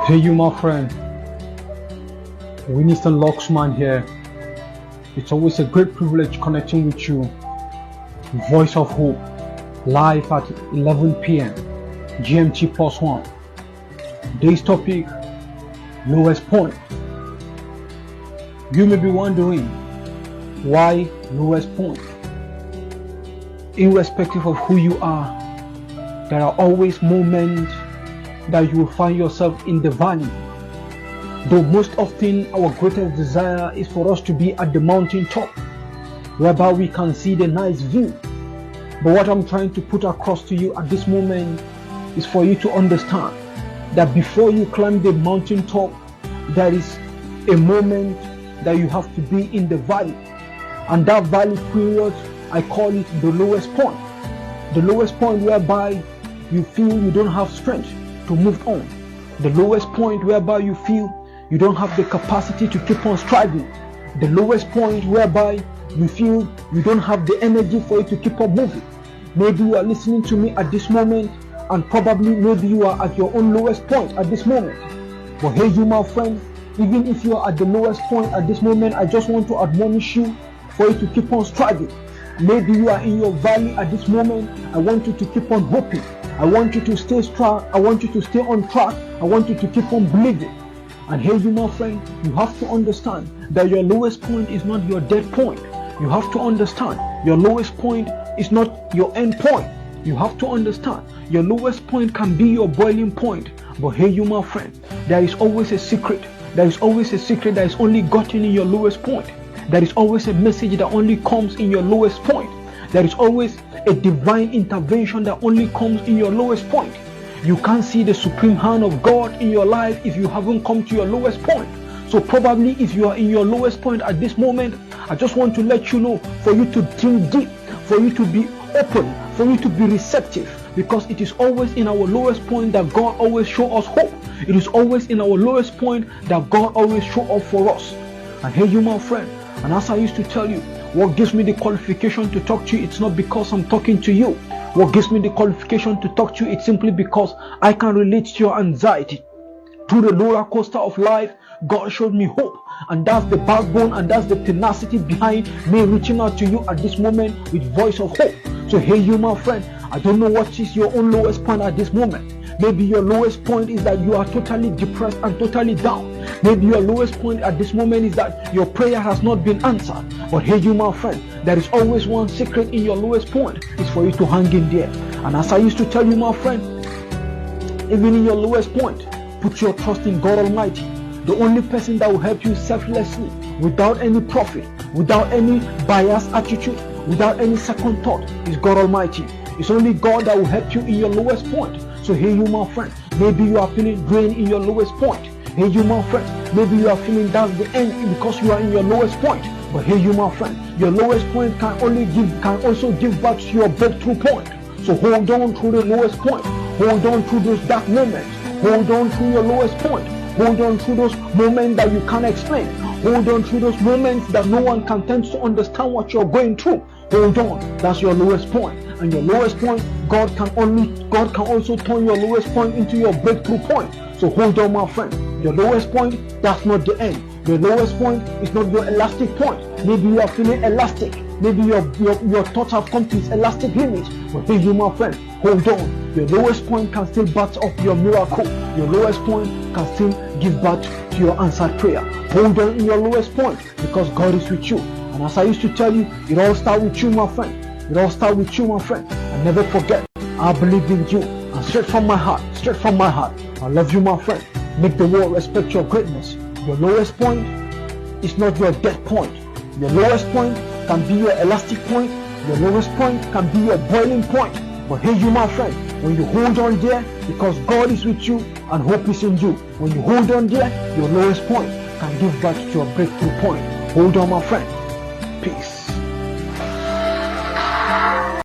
Hey you my friend, Winston Loxman here. It's always a great privilege connecting with you. Voice of Hope, live at 11 p.m. GMT +1. Today's topic, lowest point. You may be wondering, why lowest point? Irrespective of who you are, there are always moments that you will find yourself in the valley. Though most often our greatest desire is for us to be at the mountain top, whereby we can see the nice view. But what I'm trying to put across to you at this moment is for you to understand that before you climb the mountain top, there is a moment that you have to be in the valley. And that valley period, I call it the lowest point. The lowest point whereby you feel you don't have strength to move on. The lowest point whereby you feel you don't have the capacity to keep on striving. The lowest point whereby you feel you don't have the energy for you to keep on moving. Maybe you are listening to me at this moment, and probably maybe you are at your own lowest point at this moment. But hey you my friend, even if you are at the lowest point at this moment, I just want to admonish you for you to keep on striving. Maybe you are in your valley at this moment. I want you to keep on hoping. I want you to stay strong. I want you to stay on track. I want you to keep on believing. And here you my friend, you have to understand that your lowest point is not your dead point. You have to understand your lowest point is not your end point. You have to understand your lowest point can be your boiling point. But here you my friend, there is always a secret. There is always a secret that is only gotten in your lowest point. There is always a message that only comes in your lowest point. There is always a divine intervention that only comes in your lowest point. You can't see the supreme hand of God in your life if you haven't come to your lowest point. So probably if you are in your lowest point at this moment, I just want to let you know, for you to think deep, for you to be open, for you to be receptive, because it is always in our lowest point that God always shows us hope. It is always in our lowest point that God always shows up for us. And hey you my friend, and as I used to tell you, what gives me the qualification to talk to you, it's not because I'm talking to you. What gives me the qualification to talk to you, it's simply because I can relate to your anxiety. Through the roller coaster of life, God showed me hope. And that's the backbone and that's the tenacity behind me reaching out to you at this moment with voice of hope. So hey you my friend, I don't know what is your own lowest point at this moment. Maybe your lowest point is that you are totally depressed and totally down. Maybe your lowest point at this moment is that your prayer has not been answered. But hey you my friend, there is always one secret in your lowest point. It's for you to hang in there. And as I used to tell you my friend, even in your lowest point, put your trust in God Almighty. The only person that will help you selflessly, without any profit, without any biased attitude, without any second thought, is God Almighty. It's only God that will help you in your lowest point. So hey you my friend, maybe you are feeling drained in your lowest point. Hey you my friend, maybe you are feeling that's the end because you are in your lowest point. But hey you my friend, your lowest point can also give back to your breakthrough point. So hold on to the lowest point. Hold on to those dark moments. Hold on to your lowest point. Hold on to those moments that you can't explain. Hold on to those moments that no one can tend to understand what you're going through. Hold on, that's your lowest point. And your lowest point, God can also turn your lowest point into your breakthrough point. So hold on my friend. Your lowest point, that's not the end. Your lowest point is not your elastic point. Maybe you are feeling elastic. Maybe your thoughts have come to its elastic limit. But hey you my friend, hold on. Your lowest point can still bat up your miracle. Your lowest point can still give birth to your answered prayer. Hold on in your lowest point, because God is with you. And as I used to tell you, it all starts with you my friend. It all starts with you my friend. And never forget, I believe in you. And straight from my heart, I love you my friend. Make the world respect your greatness. Your lowest point is not your dead point. Your lowest point can be your elastic point. Your lowest point can be your boiling point. But hey you my friend, when you hold on there, because God is with you and hope is in you, when you hold on there, your lowest point can give back to your breakthrough point. Hold on my friend. Peace.